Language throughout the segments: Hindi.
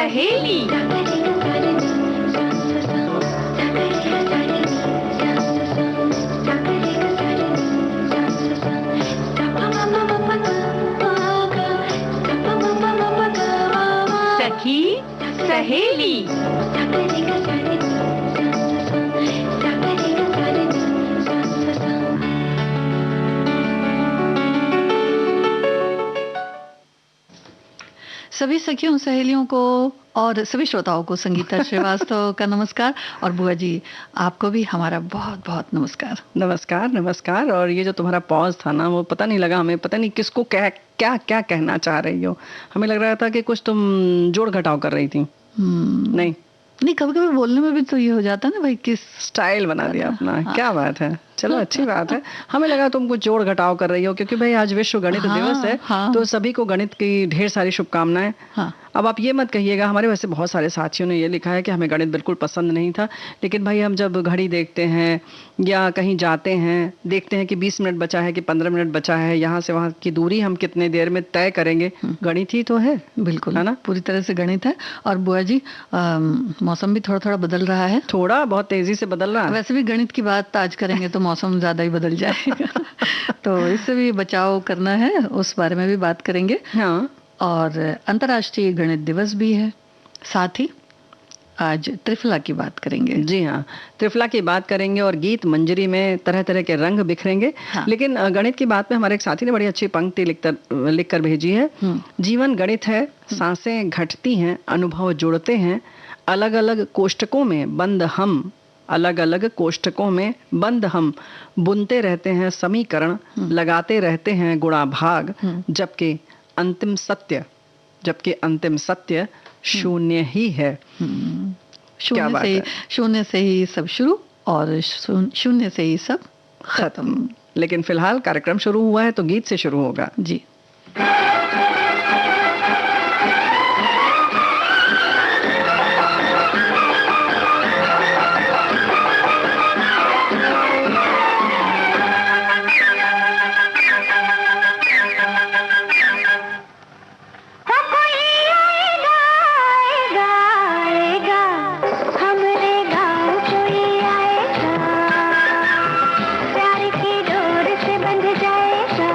सहेली। सखी सहेली। सभी सखियों सहेलियों को और सभी श्रोताओं को संगीता श्रीवास्तव का नमस्कार। और बुआ जी आपको भी हमारा बहुत बहुत नमस्कार। नमस्कार नमस्कार। और ये जो तुम्हारा पॉज था ना, वो पता नहीं लगा हमें, पता नहीं किसको क्या क्या क्या कहना चाह रही हो। हमें लग रहा था कि कुछ तुम जोड़ घटाव कर रही थी। नहीं नहीं, कभी कभी बोलने में भी तो ये हो जाता है ना भाई, किस स्टाइल बना दिया अपना। हाँ। क्या बात है, चलो अच्छी बात है। हमें लगा तुम कुछ जोड़ घटाव कर रही हो, क्योंकि भाई आज विश्व गणित दिवस है। हाँ। तो सभी को गणित की ढेर सारी शुभकामनाएं। हाँ। अब आप ये मत कहिएगा, हमारे वैसे बहुत सारे साथियों ने ये लिखा है कि हमें गणित बिल्कुल पसंद नहीं था, लेकिन भाई हम जब घड़ी देखते हैं या कहीं जाते हैं, देखते हैं कि 20 मिनट बचा है कि 15 मिनट बचा है, यहाँ से वहाँ की दूरी हम कितने देर में तय करेंगे, गणित ही तो है। बिल्कुल है ना, पूरी तरह से गणित है। और बुआ जी मौसम भी थोड़ा थोड़ा बदल रहा है, थोड़ा बहुत तेजी से बदल रहा है। वैसे भी गणित की बात आज करेंगे तो मौसम ज्यादा ही बदल जाएगा तो इससे भी बचाव करना है, उस बारे में भी बात करेंगे। हाँ। और अंतर्राष्ट्रीय गणित दिवस भी है, साथ ही आज त्रिफला की बात करेंगे। जी हाँ, त्रिफला की बात करेंगे और गीत मंजरी में तरह तरह के रंग बिखरेंगे। हाँ। लेकिन गणित की बात में हमारे एक साथी ने बड़ी अच्छी पंक्ति लिख कर भेजी है। जीवन गणित है, सांसें घटती हैं, अनुभव जुड़ते हैं, अलग अलग कोष्ठकों में बंद हम, अलग अलग कोष्ठकों में बंद हम, बुनते रहते हैं समीकरण, लगाते रहते हैं गुणा भाग, जबकि अंतिम सत्य शून्य ही है। शून्य से ही सब शुरू और शून्य से ही सब खत्म। लेकिन फिलहाल कार्यक्रम शुरू हुआ है तो गीत से शुरू होगा। जी। प्यार की डोर से बंध जाएगा।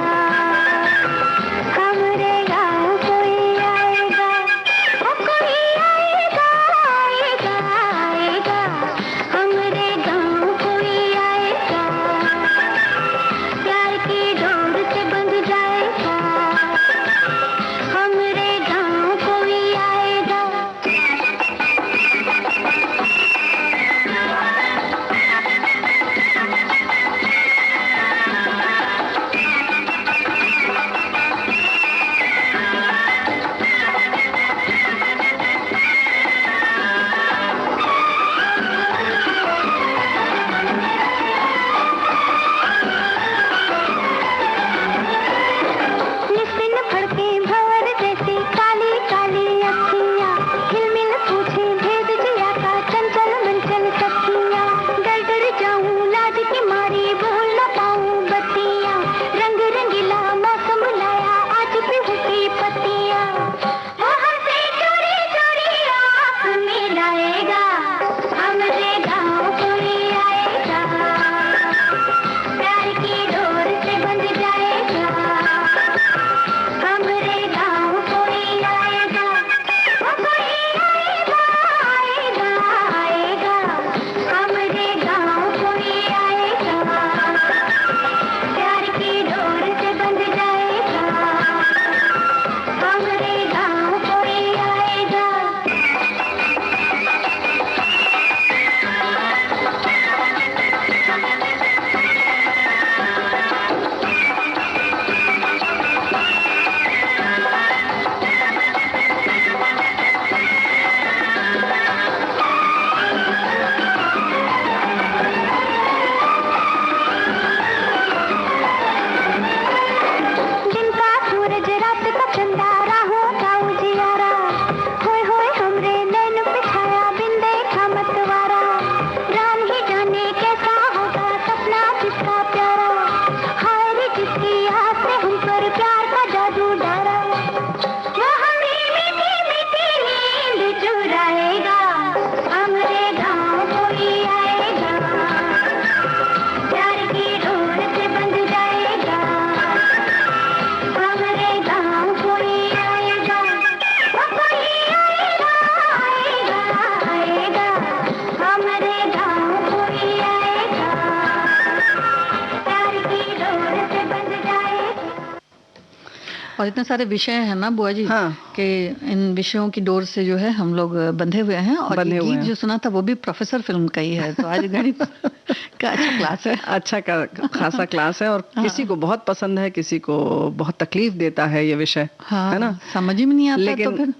और इतने सारे विषय हैं ना बुआ जी, हाँ, कि इन विषयों की डोर से जो है हम लोग बंधे हुए हैं। और ये गीत जो सुना था वो भी प्रोफेसर फिल्म का ही है। तो आज गणित का अच्छा क्लास है, अच्छा खासा क्लास है। और किसी को बहुत पसंद है, किसी को बहुत तकलीफ देता है ये विषय, है ना, समझ ही में नहीं आता। लेकिन तो फिर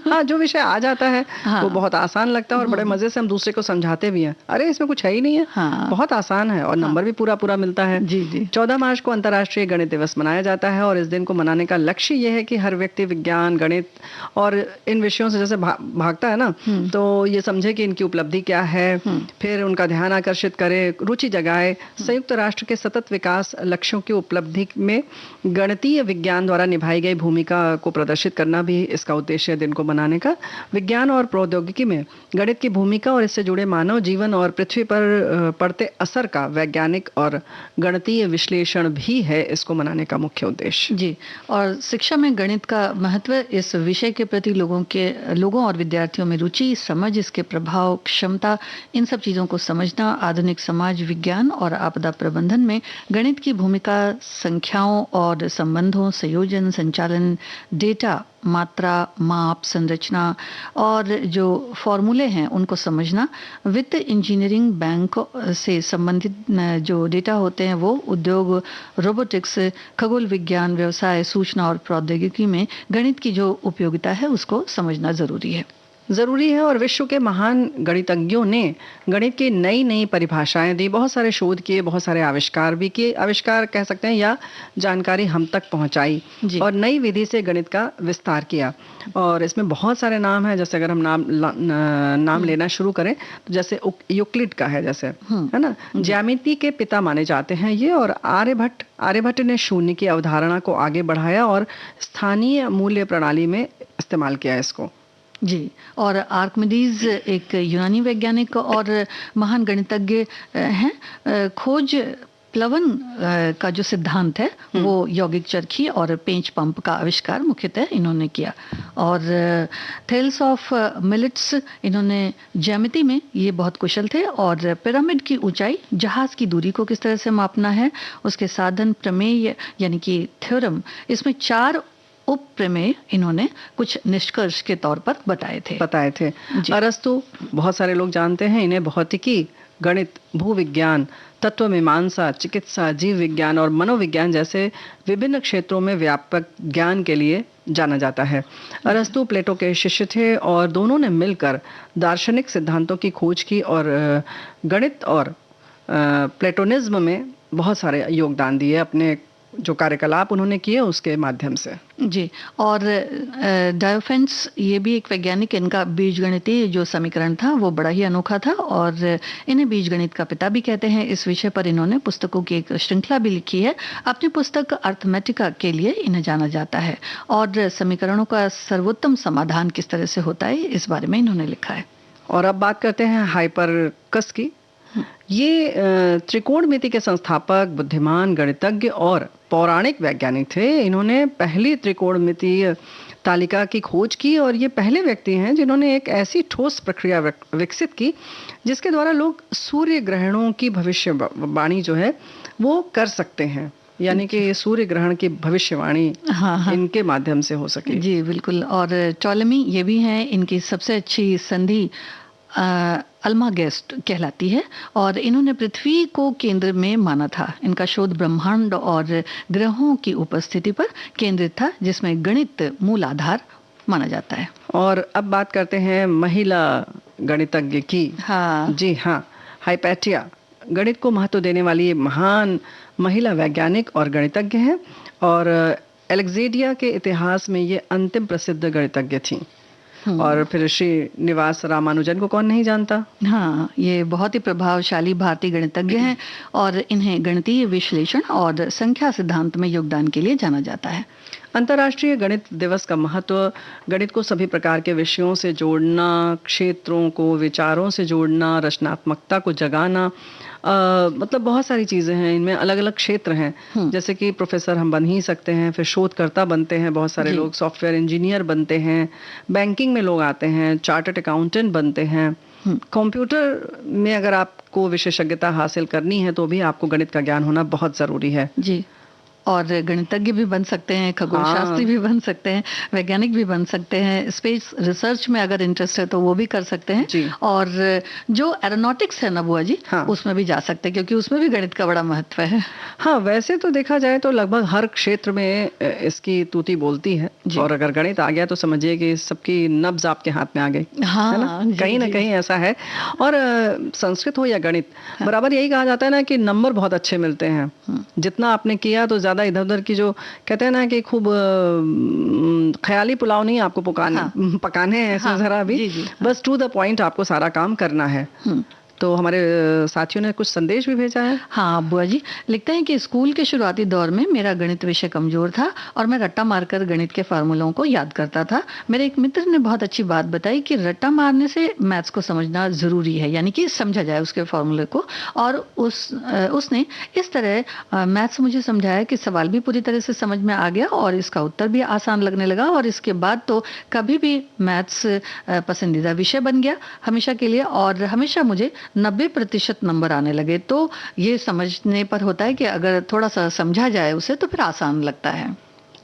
हाँ, जो विषय आ जाता है वो बहुत आसान लगता है और बड़े मजे से हम दूसरे को समझाते भी हैं, अरे इसमें कुछ है ही नहीं है, बहुत आसान है, और नंबर भी पूरा पूरा मिलता है। जी जी। 14 मार्च को अंतर्राष्ट्रीय गणित दिवस मनाया जाता है और इस दिन को मनाने का लक्ष्य ये है कि हर व्यक्ति विज्ञान, गणित और इन विषयों से जैसे भागता है ना, तो ये समझे कि इनकी उपलब्धि क्या है, फिर उनका ध्यान आकर्षित करे, रुचि जगाए। संयुक्त राष्ट्र के सतत विकास लक्ष्यों की उपलब्धि में गणितीय विज्ञान द्वारा निभाई गई भूमिका को प्रदर्शित करना भी इसका उद्देश्य दिन को मनाने का। विज्ञान और प्रौद्योगिकी में गणित की भूमिका और इससे जुड़े मानव जीवन और पृथ्वी पर पड़ते असर का वैज्ञानिक और गणितीय विश्लेषण भी है इसको मनाने का मुख्य उद्देश्य। जी, और शिक्षा में गणित का महत्व, इस विषय के प्रति लोगों और विद्यार्थियों में रुचि, समझ, इसके प्रभाव, क्षमता, इन सब चीज़ों को समझना, आधुनिक समाज विज्ञान और आपदा प्रबंधन में गणित की भूमिका, संख्याओं और संबंधों, संयोजन, संचालन, डेटा, मात्रा, माप, संरचना और जो फॉर्मूले हैं उनको समझना, वित्त, इंजीनियरिंग, बैंक से संबंधित जो डेटा होते हैं वो, उद्योग, रोबोटिक्स, खगोल विज्ञान, व्यवसाय, सूचना और प्रौद्योगिकी में गणित की जो उपयोगिता है उसको समझना ज़रूरी है। और विश्व के महान गणितज्ञों ने गणित की नई नई परिभाषाएं दी, बहुत सारे शोध किए, बहुत सारे आविष्कार भी किए, आविष्कार कह सकते हैं, या जानकारी हम तक पहुंचाई और नई विधि से गणित का विस्तार किया। और इसमें बहुत सारे नाम हैं, जैसे अगर हम नाम लेना शुरू करें तो जैसे यूक्लिड का है, जैसे है ना, ज्यामिति के पिता माने जाते हैं ये। और आर्यभट्ट ने शून्य की अवधारणा को आगे बढ़ाया और स्थानीय मूल्य प्रणाली में इस्तेमाल किया इसको। जी, और आर्किमिडीज एक यूनानी वैज्ञानिक और महान गणितज्ञ हैं। खोज प्लवन का जो सिद्धांत है वो यौगिक चरखी और पेंच पंप का आविष्कार मुख्यतः इन्होंने किया। और थेल्स ऑफ मिलेट्स, इन्होंने ज्यामिति में ये बहुत कुशल थे। और पिरामिड की ऊंचाई, जहाज की दूरी को किस तरह से मापना है, उसके साधन, प्रमेय यानी कि थ्योरम, इसमें 4 उप प्रमेय इन्होंने कुछ निष्कर्ष के तौर पर बताए थे। अरस्तु, बहुत सारे लोग जानते हैं इन्हें, भौतिकी, गणित, भूविज्ञान, तत्व मीमांसा, चिकित्सा, जीव विज्ञान और मनोविज्ञान जैसे विभिन्न क्षेत्रों में व्यापक ज्ञान के लिए जाना जाता है। अरस्तु प्लेटो के शिष्य थे और दोनों ने मिलकर दार्शनिक सिद्धांतों की खोज की और गणित और प्लेटोनिज्म में बहुत सारे योगदान दिए, अपने जो कार्यकलाप उन्होंने किए उसके माध्यम से। जी, और डायोफेंस, ये भी एक वैज्ञानिक, इनका बीजगणितीय जो समीकरण था वो बड़ा ही अनोखा था और इन्हें बीजगणित का पिता भी कहते हैं। इस विषय पर इन्होंने पुस्तकों की एक श्रृंखला भी लिखी है। अपनी पुस्तक अर्थमेटिका के लिए इन्हें जाना जाता है और समीकरणों का सर्वोत्तम समाधान किस तरह से होता है इस बारे में इन्होंने लिखा है। और अब बात करते हैं हाइपरकस की। ये त्रिकोणमिति के संस्थापक, बुद्धिमान गणितज्ञ और पौराणिक वैज्ञानिक थे। इन्होंने पहली त्रिकोणमितीय तालिका की खोज की और ये पहले व्यक्ति हैं जिन्होंने एक ऐसी ठोस प्रक्रिया विकसित की जिसके द्वारा लोग सूर्य ग्रहणों की भविष्यवाणी जो है वो कर सकते हैं, यानी कि सूर्य ग्रहण की भविष्यवाणी इनके माध्यम से हो सके। जी बिल्कुल। और टॉलेमी ये भी हैं, इनकी सबसे अच्छी संधि अल्मागेस्ट कहलाती है और इन्होंने पृथ्वी को केंद्र में माना था। इनका शोध ब्रह्मांड और ग्रहों की उपस्थिति पर केंद्रित था जिसमें गणित मूल आधार माना जाता है। और अब बात करते हैं महिला गणितज्ञ की। जी हाँ, हाइपैटिया गणित को महत्व देने वाली महान महिला वैज्ञानिक और गणितज्ञ हैं और अलेक्जेंड्रिया के इतिहास में ये अंतिम प्रसिद्ध गणितज्ञ थी। और फिर श्रीनिवास रामानुजन को कौन नहीं जानता। हाँ, ये बहुत ही प्रभावशाली भारतीय गणितज्ञ हैं और इन्हें गणितीय विश्लेषण और संख्या सिद्धांत में योगदान के लिए जाना जाता है। अंतर्राष्ट्रीय गणित दिवस का महत्व गणित को सभी प्रकार के विषयों से जोड़ना, क्षेत्रों को विचारों से जोड़ना, रचनात्मकता को जगाना, मतलब बहुत सारी चीज़ें हैं इनमें, अलग अलग क्षेत्र हैं। जैसे कि प्रोफेसर हम बन ही सकते हैं, फिर शोधकर्ता बनते हैं, बहुत सारे लोग सॉफ्टवेयर इंजीनियर बनते हैं, बैंकिंग में लोग आते हैं, चार्टर्ड अकाउंटेंट बनते हैं। कंप्यूटर में अगर आपको विशेषज्ञता हासिल करनी है तो भी आपको गणित का ज्ञान होना बहुत ज़रूरी है। जी, और गणितज्ञ भी बन सकते हैं, खगोल शास्त्री भी बन सकते हैं, वैज्ञानिक भी बन सकते हैं, स्पेस रिसर्च में अगर इंटरेस्ट है तो वो भी कर सकते हैं, और जो एरोनॉटिक्स है ना बुआ जी, उसमें भी जा सकते हैं, क्योंकि उसमें भी गणित का बड़ा महत्व है। हाँ, वैसे तो देखा जाए तो लगभग हर क्षेत्र में इसकी तूती बोलती है, और अगर गणित आ गया तो समझिए कि सबकी नब्ज आपके हाथ में आ गई, है ना? कहीं ना कहीं ऐसा है। और संस्कृत हो या गणित, बराबर यही कहा जाता है ना कि नंबर बहुत अच्छे मिलते हैं। जितना आपने किया तो ज्यादा इधर उधर की, जो कहते हैं ना कि खूब ख्याली पुलाव नहीं आपको पकाने हैं इसमें जरा भी, बस टू द पॉइंट आपको सारा काम करना है। तो हमारे साथियों ने कुछ संदेश भी भेजा है। हाँ बुआ जी, लिखते हैं कि स्कूल के शुरुआती दौर में मेरा गणित विषय कमजोर था और मैं रट्टा मारकर गणित के फार्मूलों को याद करता था। मेरे एक मित्र ने बहुत अच्छी बात बताई कि रट्टा मारने से मैथ्स को समझना जरूरी है, यानी कि समझा जाए उसके फार्मूले को। और उसने इस तरह मैथ्स मुझे समझाया कि सवाल भी पूरी तरह से समझ में आ गया और इसका उत्तर भी आसान लगने लगा, और इसके बाद तो कभी भी मैथ्स पसंदीदा विषय बन गया हमेशा के लिए, और हमेशा मुझे 90% नंबर आने लगे। तो ये समझने पर होता है कि अगर थोड़ा सा समझा जाए उसे तो फिर आसान लगता है।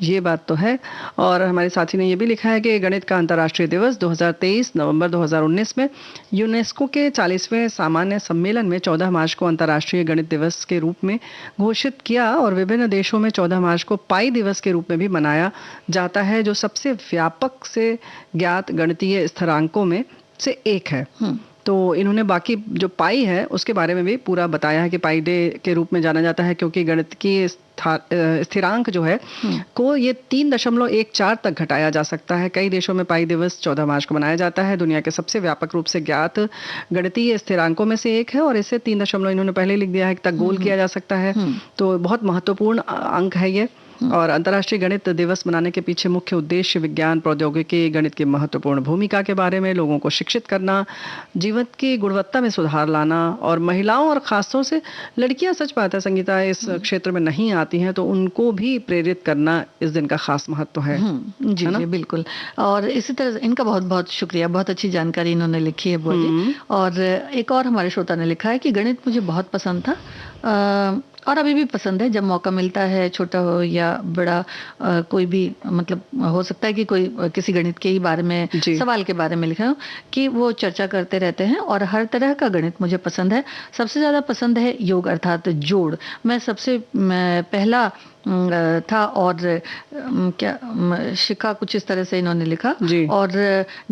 ये बात तो है। और हमारे साथी ने ये भी लिखा है कि गणित का अंतर्राष्ट्रीय दिवस 2023 नवंबर 2019 में यूनेस्को के 40वें सामान्य सम्मेलन में 14 मार्च को अंतर्राष्ट्रीय गणित दिवस के रूप में घोषित किया, और विभिन्न देशों में 14 मार्च को पाई दिवस के रूप में भी मनाया जाता है, जो सबसे व्यापक से ज्ञात गणितीय स्थिरांकों में से एक है। तो इन्होंने बाकी जो पाई है उसके बारे में भी पूरा बताया है कि पाई डे के रूप में जाना जाता है, क्योंकि गणित की स्थिरांक जो है को ये 3.14 तक घटाया जा सकता है। कई देशों में पाई दिवस 14 मार्च को मनाया जाता है। दुनिया के सबसे व्यापक रूप से ज्ञात गणितीय स्थिरांकों में से एक है, और इसे 3 इन्होंने पहले लिख दिया है तक गोल किया जा सकता है। तो बहुत महत्वपूर्ण अंक है ये। और अंतर्राष्ट्रीय गणित दिवस मनाने के पीछे मुख्य उद्देश्य विज्ञान, प्रौद्योगिकी, गणित की महत्वपूर्ण भूमिका के बारे में लोगों को शिक्षित करना, जीवन की गुणवत्ता में सुधार लाना, और महिलाओं और खासतौर से लड़कियां, सच बात है संगीता, इस क्षेत्र में नहीं आती हैं, तो उनको भी प्रेरित करना इस दिन का खास महत्व है। जी जी बिल्कुल। और इसी तरह इनका बहुत बहुत शुक्रिया, बहुत अच्छी जानकारी इन्होंने लिखी है बुआ जी। और एक और हमारे श्रोता ने लिखा है कि गणित मुझे बहुत पसंद था और अभी भी पसंद है। जब मौका मिलता है, छोटा हो या बड़ा, कोई भी, मतलब हो सकता है कि कोई किसी गणित के ही बारे में, सवाल के बारे में लिखा हो, कि वो चर्चा करते रहते हैं, और हर तरह का गणित मुझे पसंद है। सबसे ज़्यादा पसंद है योग अर्थात जोड़। मैं सबसे पहला था, और क्या शिखा, कुछ इस तरह से इन्होंने लिखा। और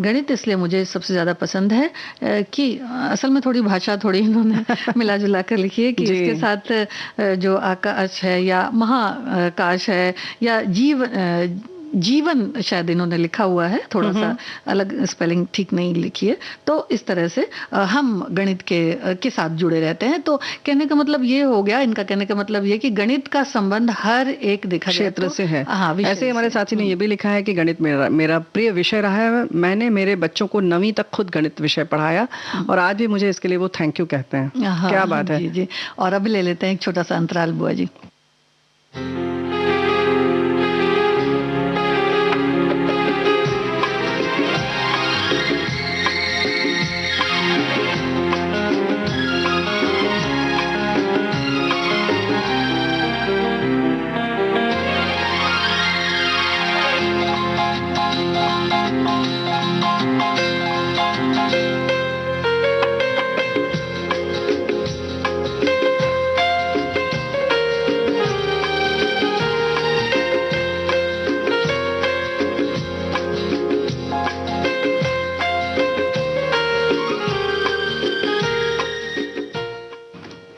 गणित इसलिए मुझे सबसे ज़्यादा पसंद है कि असल में थोड़ी भाषा थोड़ी इन्होंने मिला जुला कर लिखी है कि इसके साथ जो आकाश है या महाकाश है या जीवन शायद इन्होंने लिखा हुआ है, थोड़ा सा अलग स्पेलिंग ठीक नहीं लिखी है। तो इस तरह से हम गणित के साथ जुड़े रहते हैं। तो कहने का मतलब ये हो गया, इनका कहने का मतलब ये कि गणित का संबंध हर एक देखा क्षेत्र से है। हाँ, ऐसे हमारे साथी ने ये भी लिखा है कि गणित मेरा प्रिय विषय रहा है। मैंने मेरे बच्चों को 9वीं तक खुद गणित विषय पढ़ाया, और आज भी मुझे इसके लिए वो थैंक यू कहते हैं। क्या बात है। जी। और अभी ले लेते हैं एक छोटा सा अंतराल बुआ जी।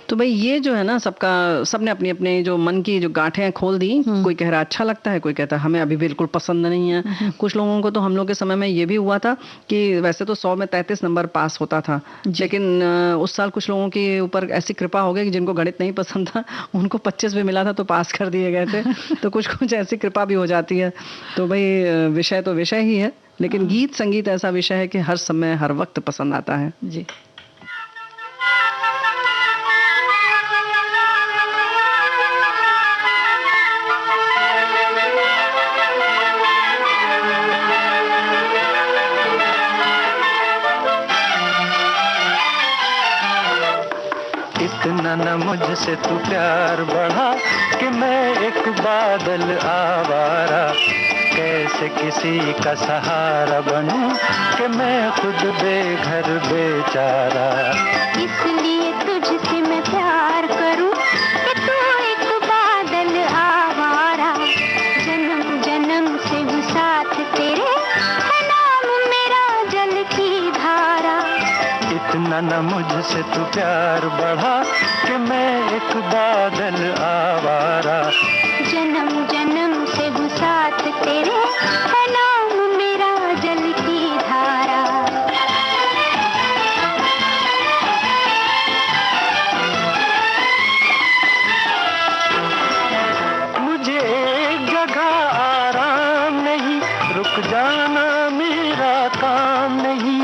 तो भाई ये जो है ना, सबने अपनी अपनी जो मन की जो गांठें खोल दी। कोई कह रहा अच्छा लगता है, कोई कहता है हमें अभी बिल्कुल पसंद नहीं है। कुछ लोगों को तो हम लोग के समय में ये भी हुआ था कि वैसे तो 100 में 33 नंबर पास होता था, लेकिन उस साल कुछ लोगों के ऊपर ऐसी कृपा हो गई कि जिनको गणित नहीं पसंद था उनको 25 भी मिला था तो पास कर दिए गए थे। तो कुछ ऐसी कृपा भी हो जाती है। तो भाई विषय तो विषय ही है, लेकिन गीत संगीत ऐसा विषय है कि हर समय हर वक्त पसंद आता है। जी। इतना इतना न मुझसे तू प्यार बढ़ा कि मैं एक बादल आवारा, कैसे किसी का सहारा बनूं कि मैं खुद बेघर बेचारा। इसलिए तुझसे मैं प्यार करूं कि तू एक बादल आवारा, जन्म जन्म से हूँ साथ तेरे, है नाम मेरा जल की धारा। इतना न मुझसे तू प्यार बढ़ा कि मैं एक बादल आवारा, जन्म जन्म से हूँ साथ तेरे, है नाम मेरा जल की धारा। मुझे एक जगह आराम नहीं, रुक जाना मेरा काम नहीं।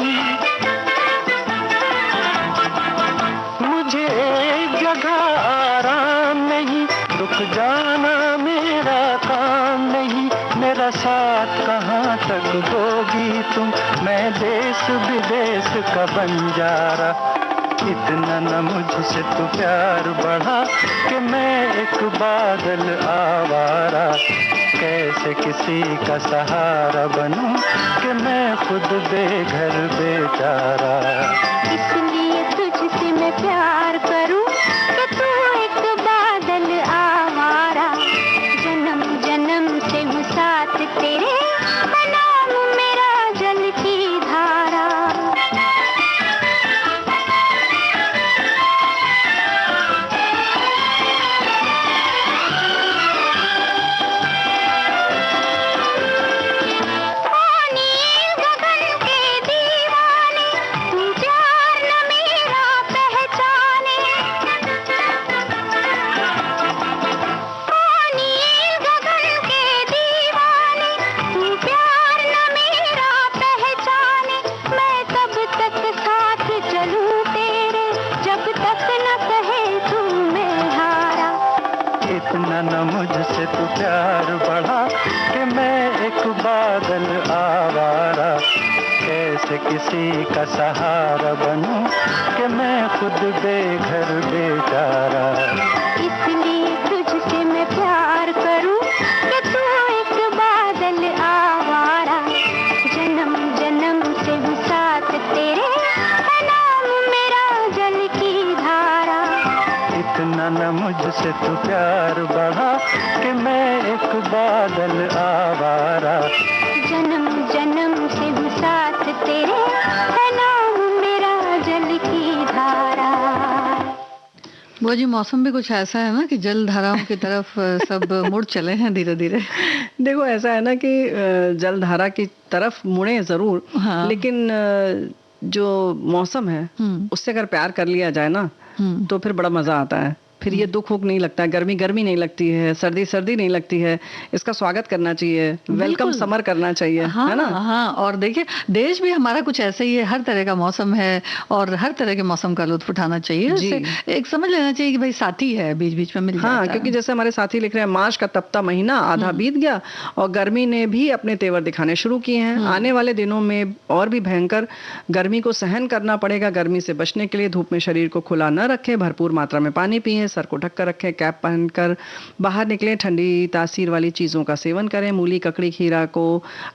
मुझे एक जगह आराम नहीं, रुक जाना मेरा काम नहीं। मेरा साथ कहाँ तक दोगी तुम, मैं देश विदेश का बंजारा। इतना न मुझसे तू प्यार बढ़ा कि मैं एक बादल आवारा, कैसे किसी का सहारा बनूं कि मैं खुद बेघर बेचारा। इसलिए तुझसे मैं प्यार करूं कि तू एक बादल आवारा, जन्म जन्म से हूँ साथ तेरे, है नाम मेरा जल की धारा। इतना न मुझसे तू प्यार बढ़ा कि मैं एक बादल आवारा, कैसे किसी का सहारा बनूं कि मैं खुद बेघर बेचारा। इसलिए तुझसे मैं प्यार करूं कि तू एक बादल आवारा, जन्म जन्म से हूँ साथ तेरे, है नाम मेरा जल की धारा। इतना न मुझसे तू प्यार बढ़ा कि मैं एक बादल आवारा, जन्म जन्म से हूँ साथ तेरे, है नाम मेरा जल की धारा। वो जी मौसम भी कुछ ऐसा है ना कि जल धाराओं की तरफ सब मुड़ चले हैं धीरे धीरे। देखो ऐसा है ना कि जल धारा की तरफ मुड़े जरूर, हाँ। लेकिन जो मौसम है उससे अगर प्यार कर लिया जाए ना तो फिर बड़ा मजा आता है। फिर ये दुख नहीं लगता, गर्मी गर्मी नहीं लगती है, सर्दी सर्दी नहीं लगती है। इसका स्वागत करना चाहिए, वेलकम समर करना चाहिए, हाँ, है ना? हाँ। और देखिए देश भी हमारा कुछ ऐसे ही है, हर तरह का मौसम है और हर तरह के मौसम का लुत्फ उठाना चाहिए। एक समझ लेना चाहिए कि भाई साथी है, बीच बीच में मिल जाता है। हाँ, क्योंकि जैसे हमारे साथी लिख रहे हैं, मार्च का तपता महीना आधा बीत गया और गर्मी ने भी अपने तेवर दिखाने शुरू किए हैं। आने वाले दिनों में और भी भयंकर गर्मी को सहन करना पड़ेगा। गर्मी से बचने के लिए धूप में शरीर को खुला न रखें, भरपूर मात्रा में पानी पिएं, सर को ढक कर रखें, कैप पहनकर बाहर निकलें, ठंडी तासीर वाली चीज़ों का सेवन करें, मूली, ककड़ी, खीरा को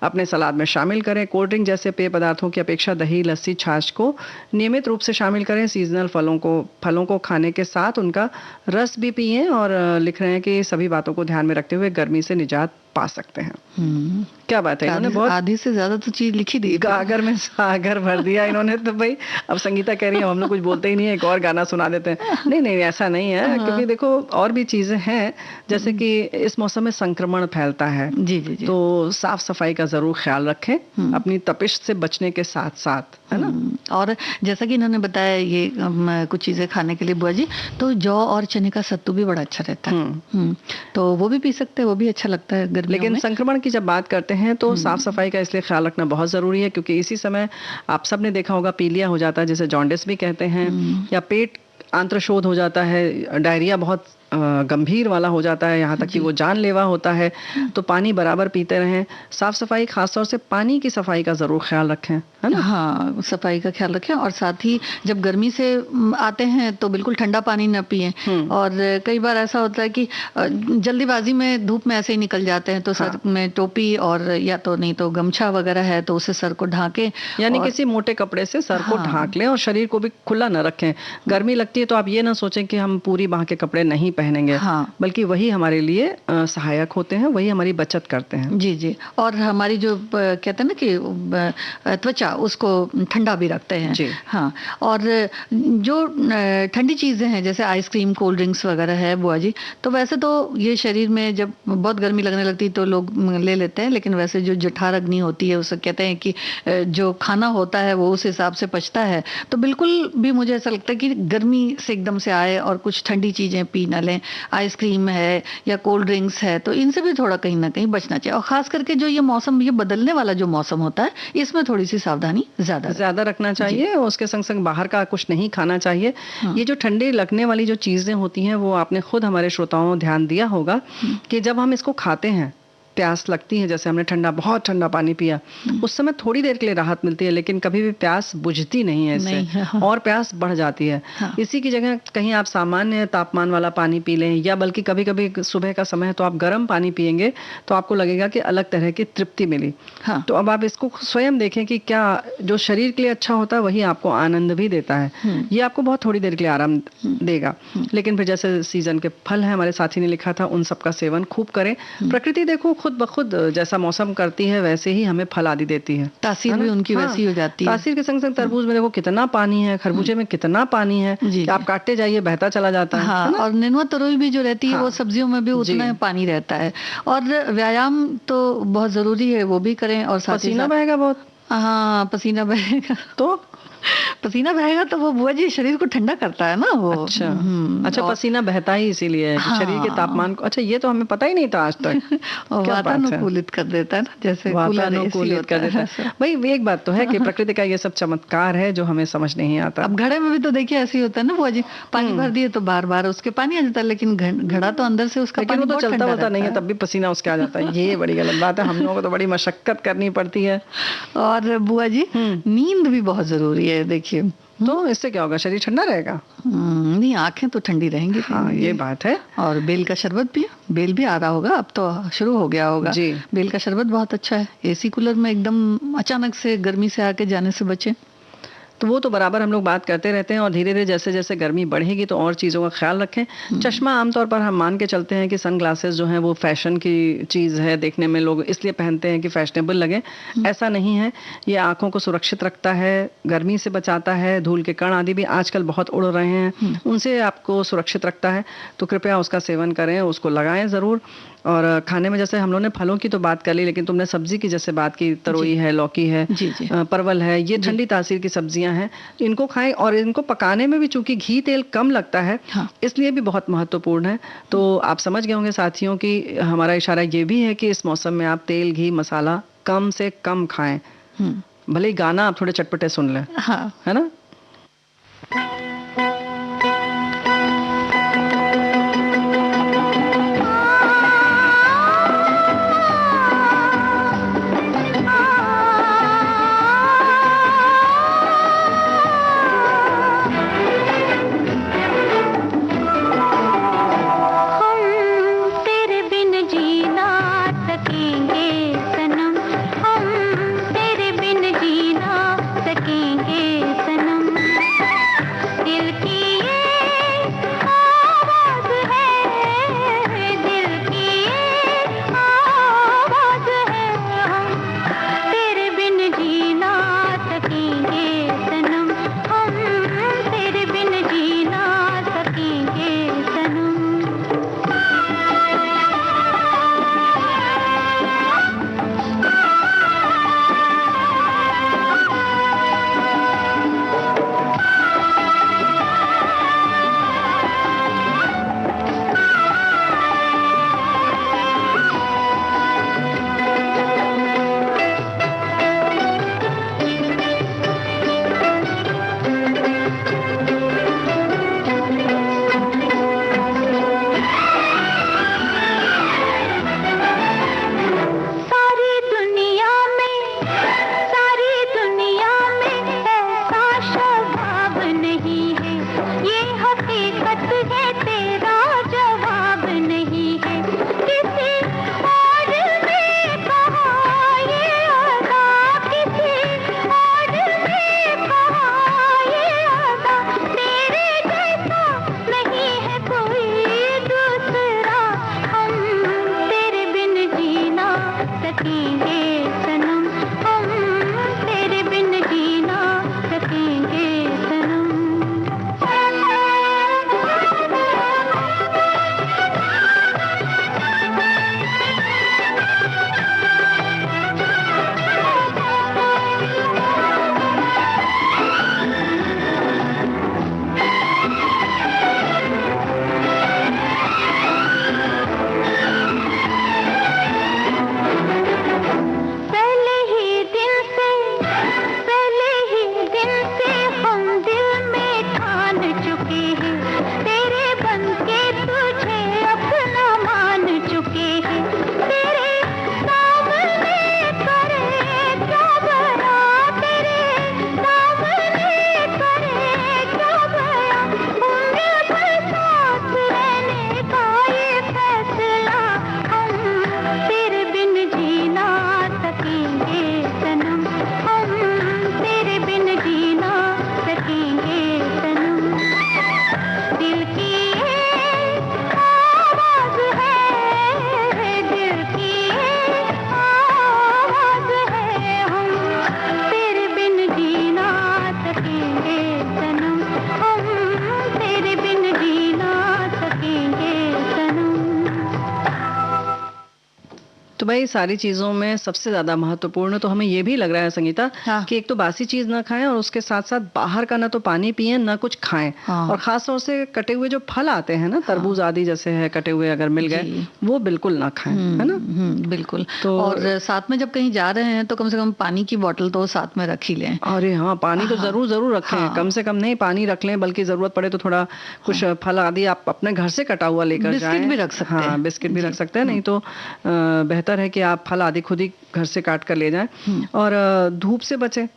अपने सलाद में शामिल करें, कोल्ड ड्रिंक जैसे पेय पदार्थों की अपेक्षा दही, लस्सी, छाछ को नियमित रूप से शामिल करें, सीजनल फलों को खाने के साथ उनका रस भी पिएं और लिख रहे हैं कि सभी बातों को ध्यान में रखते हुए गर्मी से निजात पा सकते हैं। क्या बात है, इन्होंने बहुत आधी से ज्यादा तो चीज लिखी दी, गागर में सागर भर दिया इन्होंने। तो भाई अब संगीता कह रही है हम लोग कुछ बोलते ही नहीं है, एक और गाना सुना देते हैं। नहीं नहीं ऐसा नहीं है, क्योंकि देखो और भी चीजें हैं, जैसे कि इस मौसम में संक्रमण फैलता है। जी जी जी। तो साफ सफाई का जरूर ख्याल रखें, अपनी तपिश से बचने के साथ साथ, है ना? और जैसा कि इन्होंने बताया ये कुछ चीजें खाने के लिए बुआ जी, तो जौ और चने का सत्तू भी बड़ा अच्छा रहता है, तो वो भी पी सकते हैं, वो भी अच्छा लगता है। लेकिन संक्रमण की जब बात करते हैं तो साफ सफाई का इसलिए ख्याल रखना बहुत जरूरी है, क्योंकि इसी समय आप सबने देखा होगा पीलिया हो जाता है, जिसे जॉन्डिस भी कहते हैं, या पेट आंत्रशोथ हो जाता है, डायरिया बहुत गंभीर वाला हो जाता है, यहाँ तक कि वो जानलेवा होता है। तो पानी बराबर पीते रहें। साफ सफाई, खासतौर से पानी की सफाई का जरूर ख्याल रखें, है ना? हाँ, सफाई का ख्याल रखें। और साथ ही जब गर्मी से आते हैं तो बिल्कुल ठंडा पानी न पिए। और कई बार ऐसा होता है कि जल्दीबाजी में धूप में ऐसे ही निकल जाते हैं, तो सर में टोपी और या तो नहीं तो गमछा वगैरह है तो उसे सर को ढांके, यानी किसी मोटे कपड़े से सर को ढांक लें और शरीर को भी खुला न रखें। गर्मी लगती है तो आप ये ना सोचें कि हम पूरी बाह के कपड़े नहीं पहनेंगे, बल्कि वही हमारे लिए सहायक होते हैं, वही हमारी बचत करते हैं। जी जी। और हमारी जो कहते हैं ना कि त्वचा, उसको ठंडा भी रखते हैं जी। हाँ, और जो ठंडी चीजें हैं जैसे आइसक्रीम, कोल्ड ड्रिंक्स वगैरह है बुआ जी, तो वैसे तो ये शरीर में जब बहुत गर्मी लगने लगती है तो लोग ले लेते हैं, लेकिन वैसे जो जठर अग्नि होती है उसे कहते हैं कि जो खाना होता है वो उस हिसाब से पचता है। तो बिल्कुल भी मुझे ऐसा लगता है कि गर्मी से एकदम से आए और कुछ ठंडी चीजें पी ना लें, आइसक्रीम है या कोल्ड ड्रिंक्स है, तो इनसे भी थोड़ा कहीं ना कहीं बचना चाहिए। और खास करके जो ये मौसम, ये बदलने वाला जो मौसम होता है, इसमें थोड़ी सी सावधानी ज्यादा रखना चाहिए। उसके संग संग बाहर का कुछ नहीं खाना चाहिए। ये जो ठंडी लगने वाली जो चीजें होती हैं, वो आपने खुद हमारे श्रोताओं ध्यान दिया होगा कि जब हम इसको खाते हैं, प्यास लगती है, जैसे हमने बहुत ठंडा पानी पिया, उस समय थोड़ी देर के लिए राहत मिलती है, लेकिन कभी भी प्यास बुझती नहीं है इससे, और प्यास बढ़ जाती है। इसी की जगह कहीं आप सामान्य तापमान वाला पानी पी लें, या बल्कि कभी कभी सुबह का समय है तो आप गर्म पानी पिएंगे तो आपको लगेगा कि अलग तरह की तृप्ति मिली। तो अब आप इसको स्वयं देखें कि क्या जो शरीर के लिए अच्छा होता है वही आपको आनंद भी देता है। ये आपको बहुत थोड़ी देर के लिए आराम देगा, लेकिन फिर जैसे सीजन के फल है, हमारे साथी ने लिखा था, उन सबका सेवन खूब करें। प्रकृति देखो खुद ब खुद जैसा मौसम करती है वैसे ही हमें फल आदि देती है, तासीर भी उनकी वैसी हो जाती है। तासीर के संग संग तरबूज में देखो कितना पानी है, खरबूजे में कितना पानी है कि आप काटते जाइए बहता चला जाता है। और नेनुआ तरोई भी जो रहती है वो सब्जियों में भी उतना पानी रहता है। और व्यायाम तो बहुत जरूरी है, वो भी करें। और पसीना बहेगा बहुत। हाँ, पसीना बहेगा तो पसीना बहेगा तो वो बुआ जी शरीर को ठंडा करता है ना वो। अच्छा, पसीना बहता ही इसीलिए है कि शरीर के तापमान को, अच्छा ये तो हमें पता ही नहीं था आज तक। वातानुकूलित कर देता है ना, जैसे वातानुकूलित कर देता है। भाई एक बात तो है कि प्रकृति का ये सब चमत्कार है जो हमें समझ नहीं आता। अब घड़े में भी तो देखिए ऐसे ही होता है ना बुआ जी, पानी भर दिए तो बार बार उसके पानी आ जाता है, लेकिन घड़ा तो अंदर से उसका पानी तो चलता होता नहीं है, तब भी पसीना उसके आ जाता है। ये बड़ी गलत बात है, हम लोगों को तो बड़ी मशक्कत करनी पड़ती है। और बुआ जी नींद भी बहुत जरूरी है। देखिए तो इससे क्या होगा, शरीर ठंडा रहेगा? नहीं, आंखें तो ठंडी रहेंगी। हाँ, ये बात है। और बेल का शरबत पिए, बेल भी आ रहा होगा, अब तो शुरू हो गया होगा जी। बेल का शरबत बहुत अच्छा है। एसी कूलर में एकदम अचानक से गर्मी से आके जाने से बचे। तो वो तो बराबर हम लोग बात करते रहते हैं, और धीरे धीरे जैसे जैसे गर्मी बढ़ेगी तो और चीज़ों का ख्याल रखें। चश्मा आमतौर पर हम मान के चलते हैं कि सन ग्लासेस जो हैं वो फैशन की चीज़ है, देखने में लोग इसलिए पहनते हैं कि फैशनेबल लगे। ऐसा नहीं है, ये आंखों को सुरक्षित रखता है, गर्मी से बचाता है, धूल के कण आदि भी आजकल बहुत उड़ रहे हैं, उनसे आपको सुरक्षित रखता है। तो कृपया उसका सेवन करें, उसको लगाएं ज़रूर। और खाने में जैसे हम लोगों ने फलों की तो बात कर ली, लेकिन तुमने सब्जी की जैसे बात की, तरोई है, लौकी है, परवल है, ये ठंडी तासीर की सब्जियां हैं, इनको खाएं। और इनको पकाने में भी चूंकि घी तेल कम लगता है, इसलिए भी बहुत महत्वपूर्ण है। तो आप समझ गए होंगे साथियों कि हमारा इशारा ये भी है कि इस मौसम में आप तेल, घी, मसाला कम से कम खाएं। भले ही गाना आप थोड़े चटपटे सुन लें, है ना। भाई सारी चीजों में सबसे ज्यादा महत्वपूर्ण तो हमें ये भी लग रहा है संगीता, कि एक तो बासी चीज ना खाएं और उसके साथ साथ बाहर का ना तो पानी पिए ना कुछ खाएं। और खास तौर से कटे हुए जो फल आते हैं ना, तरबूज आदि जैसे है कटे हुए अगर मिल गए वो बिल्कुल ना खाएं, है ना। बिल्कुल। तो और साथ में जब कहीं जा रहे हैं तो कम से कम पानी की बोतल तो साथ में रख ही लें। अरे हाँ, पानी तो जरूर रखें। कम से कम नहीं पानी रख लें, बल्कि जरूरत पड़े तो थोड़ा कुछ फल आदि आप अपने घर से कटा हुआ लेकर जाएं। बिस्किट भी रख सकते हैं। हाँ, बिस्किट भी रख सकते हैं। नहीं तो बेहतर है कि आप फल आदि खुद ही घर से काट कर ले जाएं। और धूप से बचें।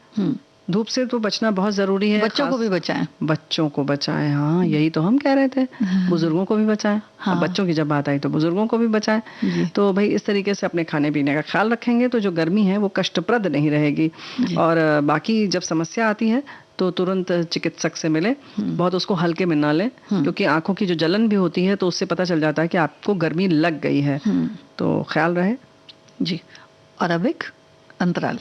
धूप से तो बचना बहुत जरूरी है। बच्चों को भी बचाएं। बच्चों को बचाएं, हाँ यही तो हम कह रहे थे। बुजुर्गों को भी बचाएं। हाँ। बच्चों की जब बात आई तो बुजुर्गों को भी बचाएं। तो भाई इस तरीके से अपने खाने पीने का ख्याल रखेंगे तो जो गर्मी है वो कष्टप्रद नहीं रहेगी। और बाकी जब समस्या आती है तो तुरंत चिकित्सक से मिले, बहुत उसको हल्के में ना लें, क्योंकि आंखों की जो जलन भी होती है तो उससे पता चल जाता है कि आपको गर्मी लग गई है। तो ख्याल रहे जी। और अब एक अंतराल।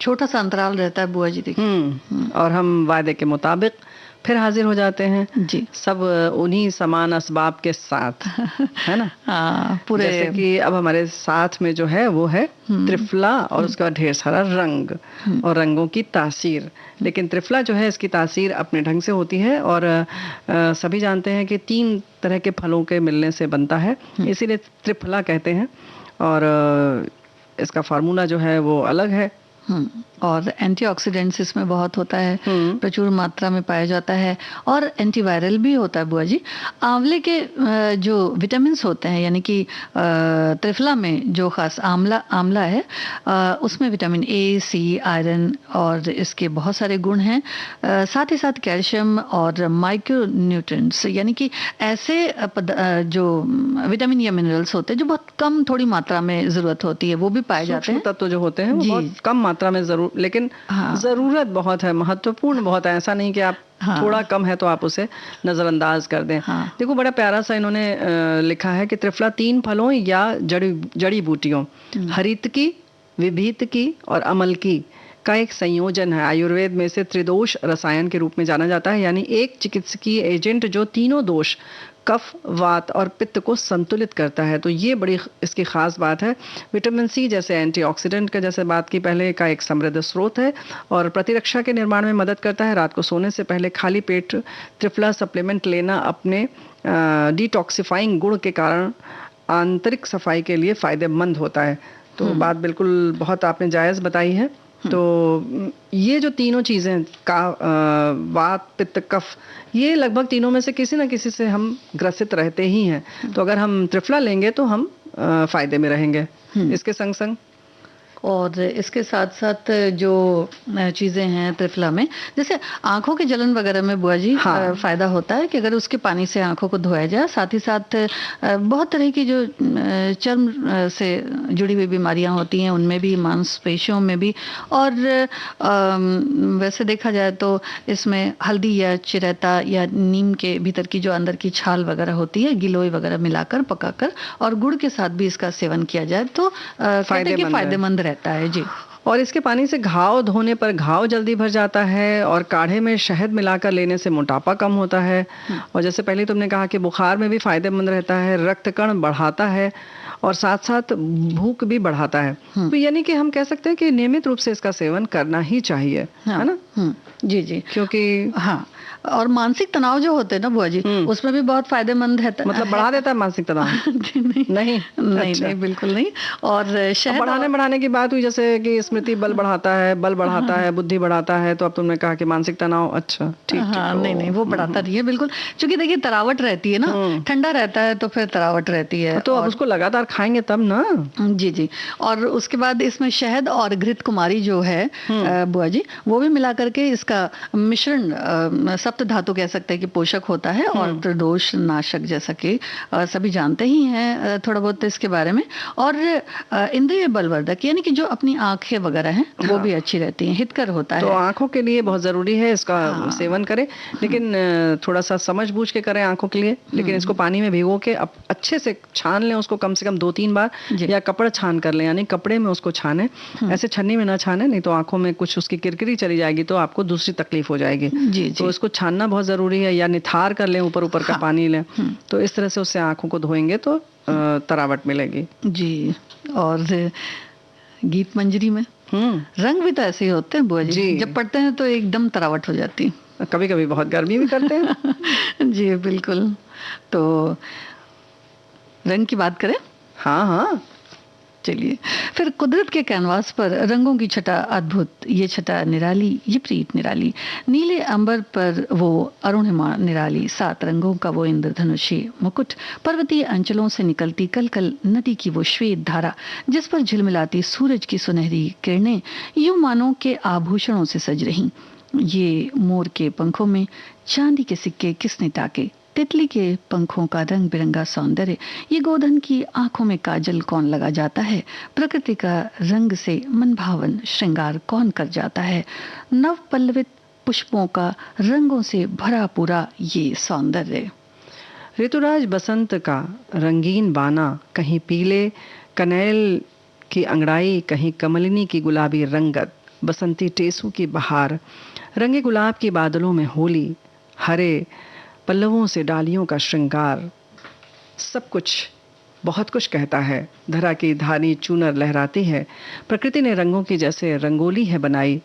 छोटा सा अंतराल रहता है बुआ जी, देखिए। और हम वायदे के मुताबिक फिर हाजिर हो जाते हैं जी, सब उन्हीं समान असबाब के साथ, है ना। पूरे जैसे कि अब हमारे साथ में जो है वो है त्रिफला और उसका ढेर सारा रंग और रंगों की तासीर। लेकिन त्रिफला जो है इसकी तासीर अपने ढंग से होती है और सभी जानते हैं कि 3 तरह के फलों के मिलने से बनता है, इसीलिए त्रिफला कहते हैं। और इसका फार्मूला जो है वो अलग है। और एंटीऑक्सीडेंट्स इसमें बहुत होता है, प्रचुर मात्रा में पाया जाता है और एंटीवायरल भी होता है बुआ जी। आंवले के जो विटामिन्स होते हैं, यानी कि त्रिफला में जो खास आंवला है उसमें विटामिन ए, सी, आयरन और इसके बहुत सारे गुण हैं। साथ ही साथ कैल्शियम और माइक्रो न्यूट्रिएंट्स, यानी कि ऐसे जो विटामिन या मिनरल्स होते हैं जो बहुत कम थोड़ी मात्रा में जरूरत होती है, वो भी पाए जाते हैं। तत्व जो होते हैं वो बहुत कम मात्रा में जरूर, लेकिन जरूरत बहुत है, महत्वपूर्ण बहुत है। ऐसा नहीं कि आप थोड़ा कम है तो आप उसे नजरअंदाज कर दें। देखो बड़ा प्यारा सा इन्होंने लिखा है कि त्रिफला 3 फलों या जड़ी बूटियों, हरितकी, विभीतकी और अमलकी का एक संयोजन है। आयुर्वेद में इसे त्रिदोष रसायन के रूप में जाना जाता है, यानी एक चिकित्सकीय एजेंट जो तीनों दोष कफ, वात और पित्त को संतुलित करता है। तो ये बड़ी इसकी खास बात है। विटामिन सी जैसे एंटीऑक्सीडेंट का जैसे बात की पहले का एक समृद्ध स्रोत है और प्रतिरक्षा के निर्माण में मदद करता है। रात को सोने से पहले खाली पेट त्रिफला सप्लीमेंट लेना अपने डिटॉक्सिफाइंग गुण के कारण आंतरिक सफाई के लिए फायदेमंद होता है। तो बात बिल्कुल बहुत आपने जायज़ बताई है। तो ये जो तीनों चीज़ें का वात, पित्त, कफ, ये लगभग तीनों में से किसी न किसी से हम ग्रसित रहते ही हैं। तो अगर हम त्रिफला लेंगे तो हम फायदे में रहेंगे। इसके संग संग और इसके साथ साथ जो चीज़ें हैं त्रिफला में, जैसे आंखों के जलन वगैरह में बुआ जी फ़ायदा होता है कि अगर उसके पानी से आंखों को धोया जाए। साथ ही साथ बहुत तरह की जो चर्म से जुड़ी हुई बीमारियां होती हैं उनमें भी, मांसपेशियों में भी। और वैसे देखा जाए तो इसमें हल्दी या चिरैता या नीम के भीतर की जो अंदर की छाल वगैरह होती है, गिलोय वगैरह मिलाकर पकाकर और गुड़ के साथ भी इसका सेवन किया जाए तो फायदेमंद रहता है जी। और इसके पानी से घाव धोने पर घाव जल्दी भर जाता है और काढ़े में शहद मिलाकर लेने से मोटापा कम होता है। और जैसे पहले तुमने कहा कि बुखार में भी फायदेमंद रहता है, रक्त कण बढ़ाता है और साथ साथ भूख भी बढ़ाता है। तो यानी कि हम कह सकते हैं कि नियमित रूप से इसका सेवन करना ही चाहिए, है ना। जी जी, क्योंकि हाँ, और मानसिक तनाव जो होते हैं ना बुआ जी, उसमें भी बहुत फायदेमंद है। मतलब बढ़ा देता है मानसिक तनाव? नहीं नहीं नहीं, अच्छा। नहीं बिल्कुल नहीं। और शहद बढ़ाने की बात हुई, जैसे कि स्मृति बल बढ़ाता है, बल बढ़ाता है, बुद्धि बढ़ाता है, तो अब तुमने कहा कि मानसिक तनाव, अच्छा ठीक। हाँ, नहीं नहीं, वो बढ़ाता नहीं है बिल्कुल, क्योंकि देखिए तरावट रहती है ना, ठंडा रहता है तो फिर तरावट रहती है। तो अब उसको लगातार खाएंगे तब ना। जी जी, और उसके बाद इसमें शहद और घृत कुमारी जो है बुआ जी, वो भी मिला करके इसका मिश्रण सप्त धातु कह सकते हैं कि पोषक होता है, और त्रिदोष नाशक, जैसा कि सभी जानते ही हैं थोड़ा बहुत इसके बारे में। और इंद्रिय बलवर्धक, यानी कि जो अपनी आंखें वगैरह हैं वो भी अच्छी रहती हैं, हितकर होता है। तो आंखों के लिए बहुत जरूरी है इसका सेवन करें, लेकिन थोड़ा सा समझ बूझ के करें आंखों के लिए। लेकिन इसको पानी में भिगो के अच्छे से छान लें उसको, कम से कम 2-3 बार, या कपड़ा छान कर लें, यानी कपड़े में उसको छाने, ऐसे छन्नी में ना छाने, नहीं तो आंखों में कुछ उसकी किरकिरी चली जाएगी तो आपको दूसरी तकलीफ हो जाएगी। तो इसको छानना बहुत जरूरी है, या निथार कर लें, ऊपर ऊपर का पानी लें, तो इस तरह से उससे आंखों को धोएंगे तो तरावट मिलेगी जी। और गीत मंजरी में रंग भी तो ऐसे ही होते हैं बुआ जी, जब पढ़ते हैं तो एकदम तरावट हो जाती है, कभी कभी बहुत गर्मी भी करते हैं। जी बिल्कुल। तो रंग की बात करें? हाँ हाँ, चलिए फिर। कुदरत के कैनवास पर रंगों की छटा अद्भुत, ये छटा निराली, ये प्रीत निराली, नीले अंबर पर वो अरुणिमा निराली, 7 रंगों का वो इंद्रधनुषी मुकुट, पर्वतीय अंचलों से निकलती कल कल नदी की वो श्वेत धारा, जिस पर झिलमिलाती सूरज की सुनहरी किरणें यूं मानो के आभूषणों से सज रहीं। ये मोर के पंखों में चांदी के सिक्के किसने टाके, तितली के पंखों का रंग बिरंगा सौंदर्य, ये गोधन की आंखों में काजल कौन लगा जाता है, प्रकृति का रंग से मनभावन श्रृंगार कौन कर जाता है, नव पल्लवित पुष्पों का रंगों से भरा पूरा ये सौंदर्य। ऋतुराज बसंत का रंगीन बाना, कहीं पीले कनेल की अंगड़ाई, कहीं कमलिनी की गुलाबी रंगत, बसंती टेसू की बहार, रंगे गुलाब के बादलों में होली, हरे पल्लवों से डालियों का श्रृंगार, सब कुछ बहुत कुछ कहता है। धरा की धानी चूनर लहराती है, प्रकृति ने रंगों की जैसे रंगोली है बनाई।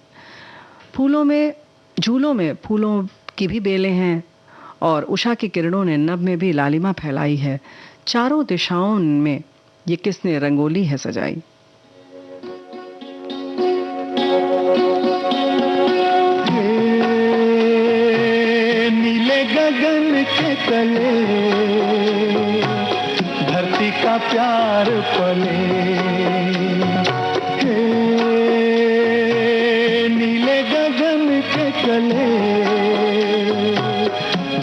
फूलों में झूलों में फूलों की भी बेलें हैं, और उषा की किरणों ने नभ में भी लालिमा फैलाई है। चारों दिशाओं में ये किसने रंगोली है सजाई। गगन के तले धरती का प्यार पले, नीले गगन के तले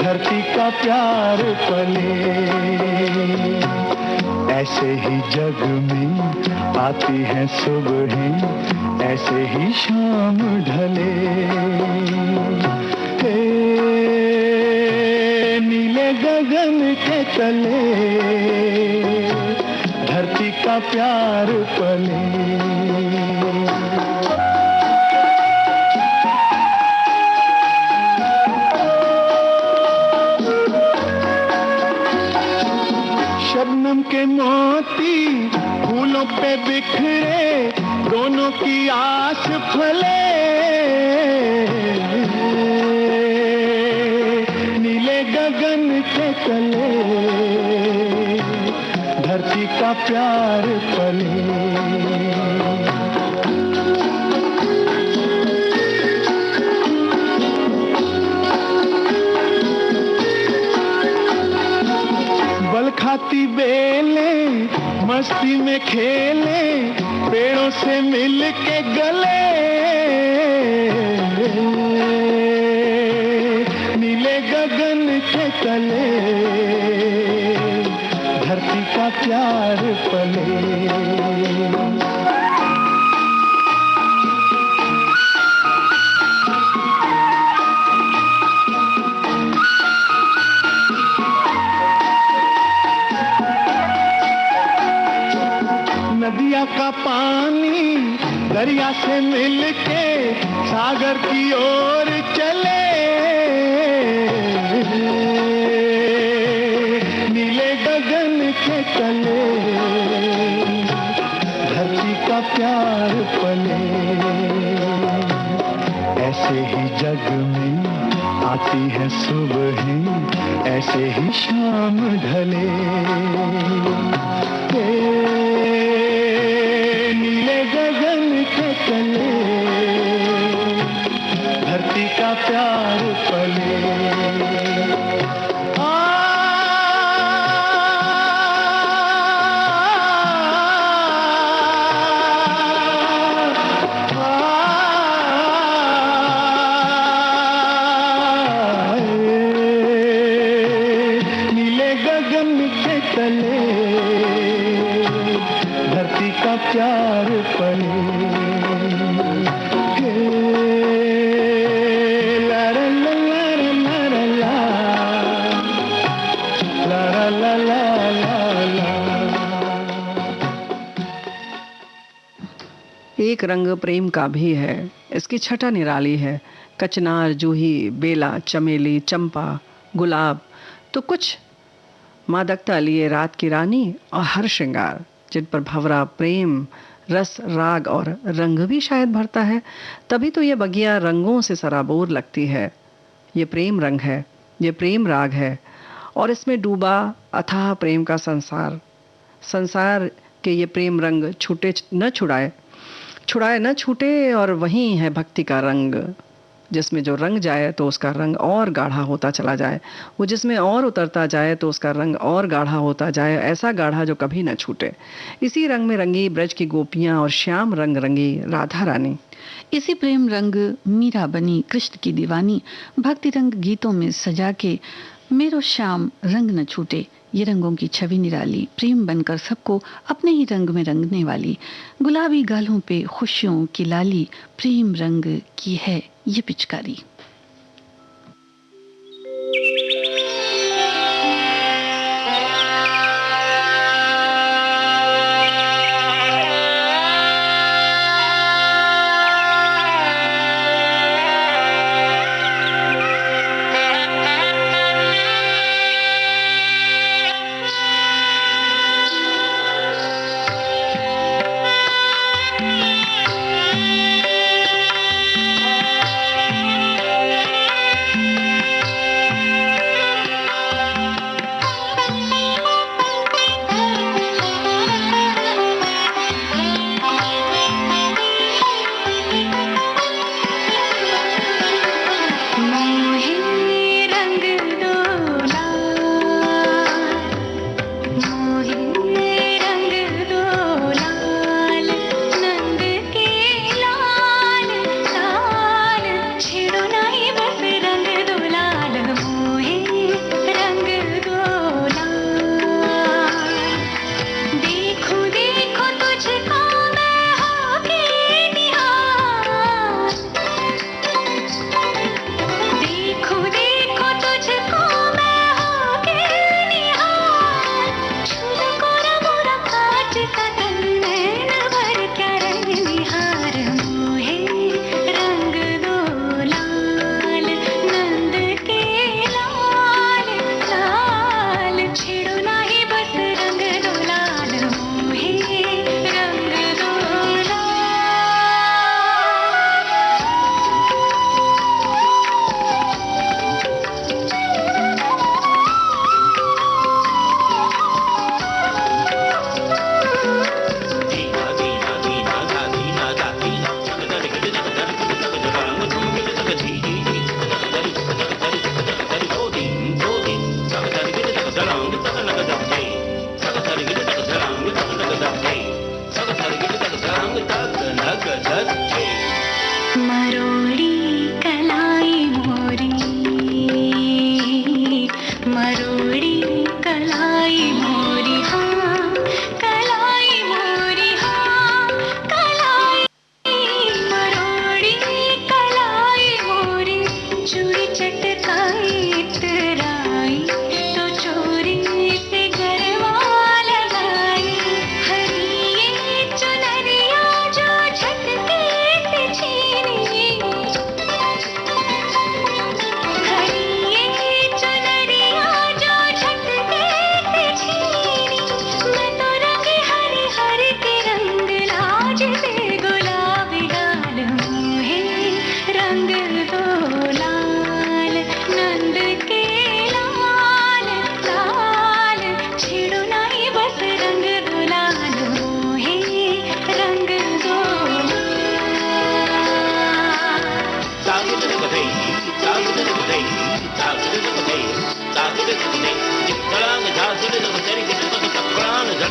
धरती का प्यार पले, ऐसे ही जग में आती हैं सुबहें, ऐसे ही शाम ढले, गगन के तले धरती का प्यार पले। शबनम के मोती फूलों पे बिखरे, दोनों की आस फले, गगन के तले धरती का प्यार पले। बल खाती बेले मस्ती में खेले, पेड़ों से मिल के गले, गगन के तले धरती का प्यार पले। नदिया का पानी दरिया से मिलके सागर की ओर चले, नीले गगन के तले धरती का प्यार पले, ऐसे ही जग में आती है सुबह, ऐसे ही शाम ढले। नीले गगन के तले धरती का प्यार पले। प्यार पले ला ला ला ला ला ला ला ला। एक रंग प्रेम का भी है, इसकी छटा निराली है। कचनार, जूही, बेला, चमेली, चंपा, गुलाब, तो कुछ मादकता लिए रात की रानी और हर श्रृंगार जिन पर भंवरा प्रेम रस, राग और रंग भी शायद भरता है। तभी तो ये बगिया रंगों से सराबोर लगती है। ये प्रेम रंग है, ये प्रेम राग है, और इसमें डूबा अथाह प्रेम का संसार। संसार के ये प्रेम रंग छूटे न छुड़ाए, छुड़ाए न छूटे, और वहीं है भक्ति का रंग, जिसमें जो रंग जाए तो उसका रंग और गाढ़ा होता चला जाए। वो जिसमें और उतरता जाए तो उसका रंग और गाढ़ा होता जाए, ऐसा गाढ़ा जो कभी न छूटे। इसी रंग में रंगी ब्रज की गोपियां और श्याम रंग रंगी राधा रानी। इसी प्रेम रंग मीरा बनी कृष्ण की दीवानी। भक्ति रंग गीतों में सजा के मेरो श्याम रंग न छूटे। ये रंगों की छवि निराली, प्रेम बनकर सबको अपने ही रंग में रंगने वाली। गुलाबी गालों पे खुशियों की लाली, प्रेम रंग की है ये पिचकारी।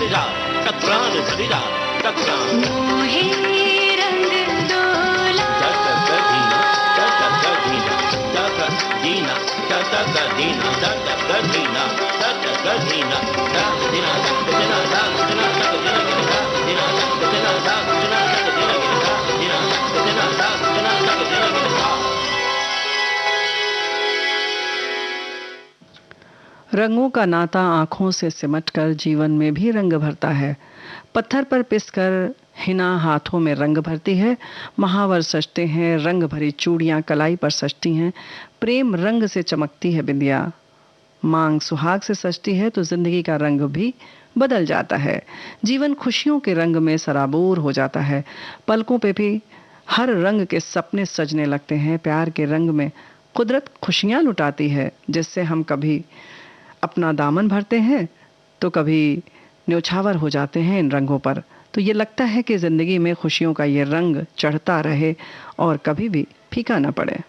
सरिरा तक्रान सरिरा तक्रान मोहे रंग डोला दीना दीना दीना दीना दीना रंगों का नाता आँखों से सिमटकर जीवन में भी रंग भरता है। पत्थर पर पिसकर हिना हाथों में रंग भरती है। महावर सजते हैं, रंग भरी चूड़ियाँ कलाई पर सजती हैं। प्रेम रंग से चमकती है बिंदिया, मांग सुहाग से सजती है तो जिंदगी का रंग भी बदल जाता है। जीवन खुशियों के रंग में सराबोर हो जाता है। पलकों पे भी हर रंग के सपने सजने लगते हैं। प्यार के रंग में कुदरत खुशियाँ लुटाती है, जिससे हम कभी अपना दामन भरते हैं तो कभी न्योछावर हो जाते हैं इन रंगों पर। तो ये लगता है कि ज़िंदगी में खुशियों का ये रंग चढ़ता रहे और कभी भी फीका ना पड़े।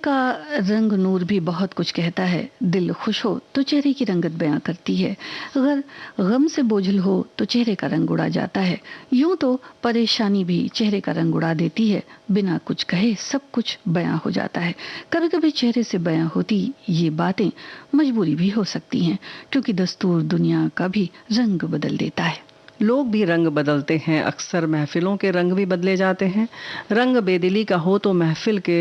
का रंग नूर भी बहुत कुछ कहता है। दिल खुश हो तो चेहरे की रंगत बयां करती है, अगर गम से बोझल हो तो चेहरे का रंग उड़ा जाता है। यूं तो परेशानी भी चेहरे का रंग उड़ा देती है, बिना कुछ कहे सब कुछ बयां हो जाता है। कभी कभी चेहरे से बयां होती ये बातें मजबूरी भी हो सकती हैं, क्योंकि दस्तूर दुनिया का भी रंग बदल देता है। लोग भी रंग बदलते हैं, अक्सर महफिलों के रंग भी बदले जाते हैं। रंग बेदिली का हो तो महफिल के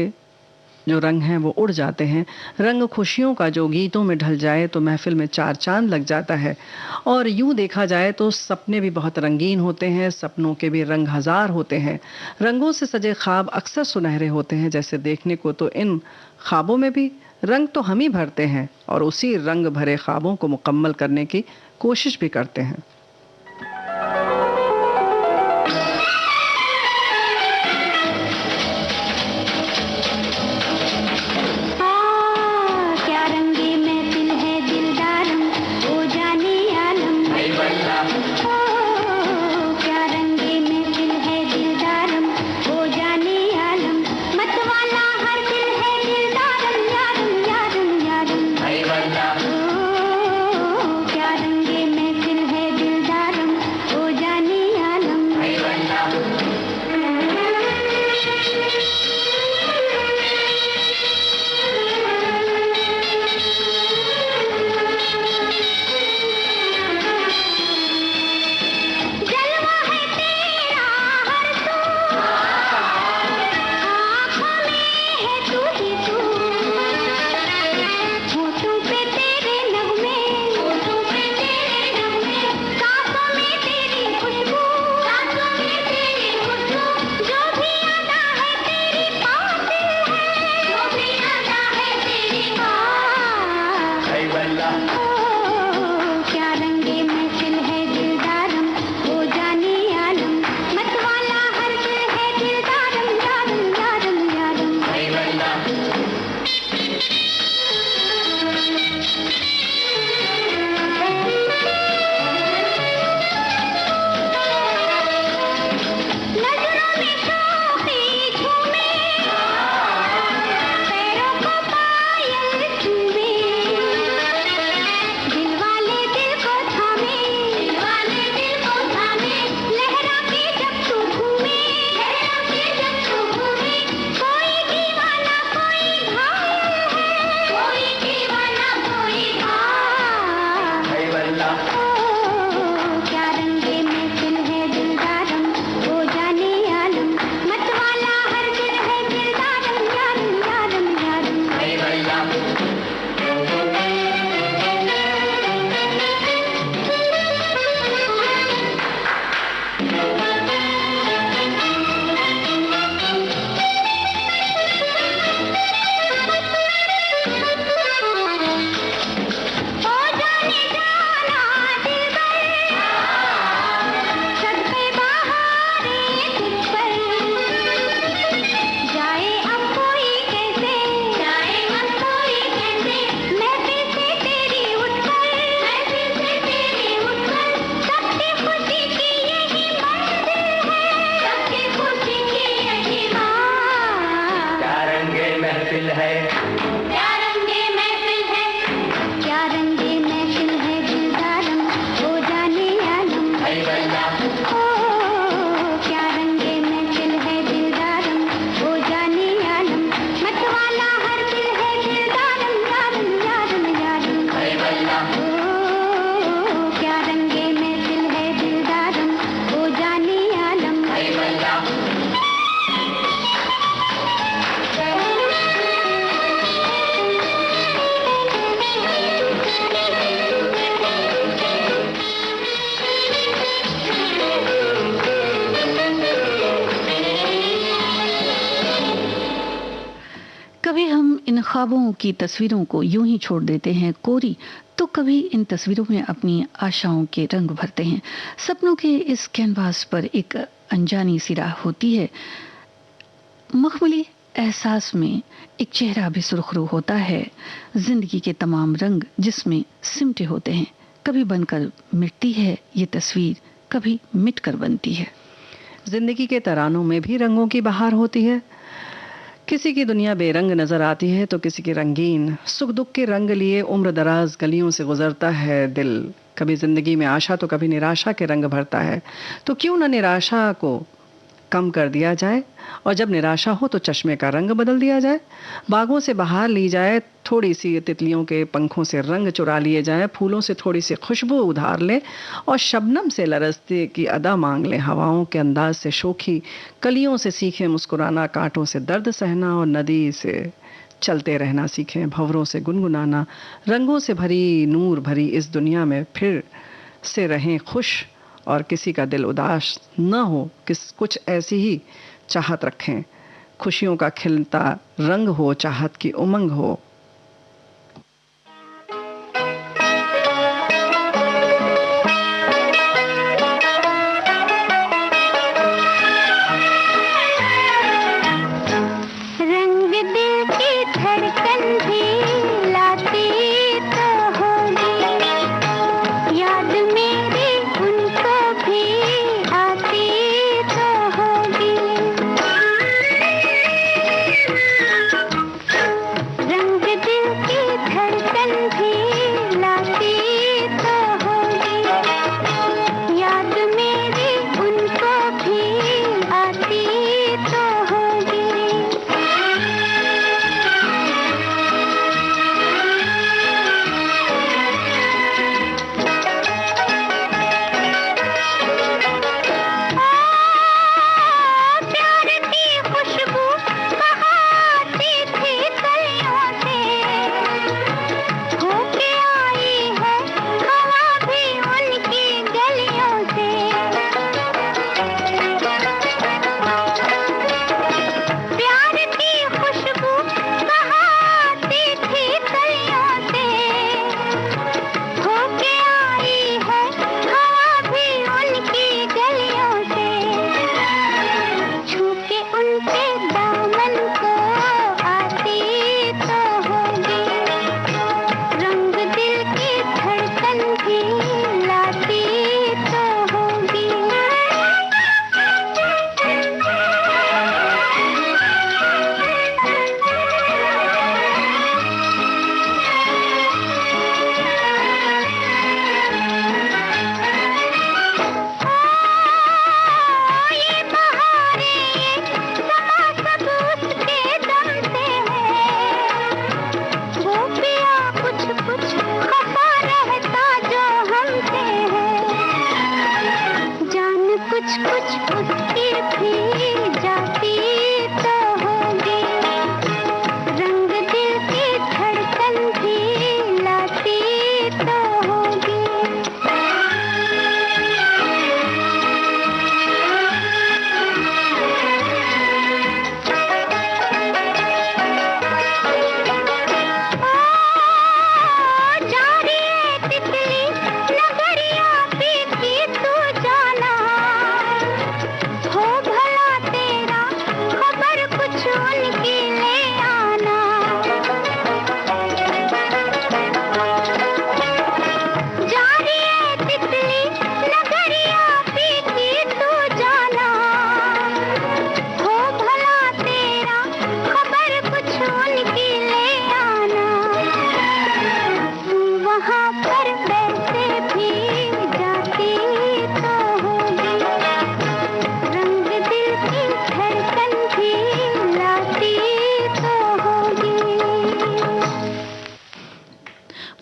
जो रंग हैं वो उड़ जाते हैं। रंग खुशियों का जो गीतों में ढल जाए तो महफिल में चार चांद लग जाता है। और यूं देखा जाए तो सपने भी बहुत रंगीन होते हैं, सपनों के भी रंग हजार होते हैं। रंगों से सजे ख्वाब अक्सर सुनहरे होते हैं। जैसे देखने को तो इन ख्वाबों में भी रंग तो हम ही भरते हैं और उसी रंग भरे ख्वाबों को मुकम्मल करने की कोशिश भी करते हैं। कभी हम इन ख्वाबों की तस्वीरों को यूं ही छोड़ देते हैं कोरी, तो कभी इन तस्वीरों में अपनी आशाओं के रंग भरते हैं। सपनों के इस कैनवास पर एक अनजानी सी राह होती है। मखमली एहसास में एक चेहरा भी सुरखरू होता है। जिंदगी के तमाम रंग जिसमें सिमटे होते हैं। कभी बनकर मिटती है ये तस्वीर, कभी मिटकर बनती है। जिंदगी के तरानों में भी रंगों की बहार होती है। किसी की दुनिया बेरंग नजर आती है तो किसी की रंगीन। सुख दुख के रंग लिए उम्र दराज गलियों से गुजरता है दिल। कभी जिंदगी में आशा तो कभी निराशा के रंग भरता है। तो क्यों ना निराशा को कम कर दिया जाए और जब निराशा हो तो चश्मे का रंग बदल दिया जाए। बागों से बाहर ली जाए, थोड़ी सी तितलियों के पंखों से रंग चुरा लिए जाए, फूलों से थोड़ी सी खुशबू उधार ले और शबनम से लरजते की अदा मांग ले। हवाओं के अंदाज से शोखी, कलियों से सीखे मुस्कुराना, कांटों से दर्द सहना और नदी से चलते रहना सीखें, भंवरों से गुनगुनाना, रंगों से भरी नूर भरी इस दुनिया में फिर से रहें खुश, और किसी का दिल उदास न हो, कुछ ऐसी ही चाहत रखें, खुशियों का खिलता रंग हो, चाहत की उमंग हो।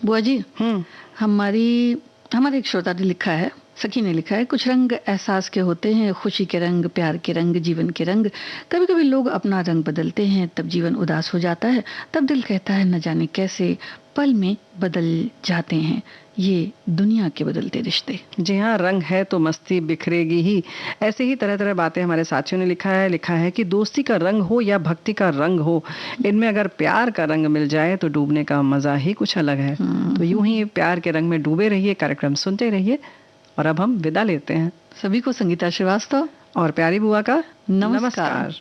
बुआ जी, हमारे एक श्रोता ने लिखा है, सखी ने लिखा है, कुछ रंग एहसास के होते हैं, खुशी के रंग, प्यार के रंग, जीवन के रंग। कभी कभी लोग अपना रंग बदलते हैं, तब जीवन उदास हो जाता है, तब दिल कहता है न जाने कैसे पल में बदल जाते हैं ये दुनिया के बदलते रिश्ते। जी हाँ, रंग है तो मस्ती बिखरेगी ही। ऐसे ही तरह तरह बातें हमारे साथियों ने लिखा है कि दोस्ती का रंग हो या भक्ति का रंग हो, इनमें अगर प्यार का रंग मिल जाए तो डूबने का मजा ही कुछ अलग है। तो यूं ही प्यार के रंग में डूबे रहिए, कार्यक्रम सुनते रहिए। और अब हम विदा लेते हैं। सभी को संगीता श्रीवास्तव और प्यारी बुआ का नमस्कार।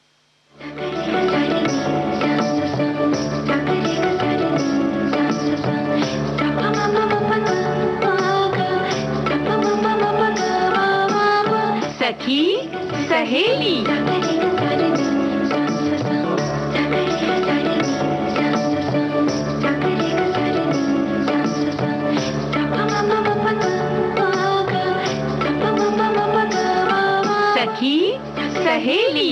सखी सहेली। सखी सहेली।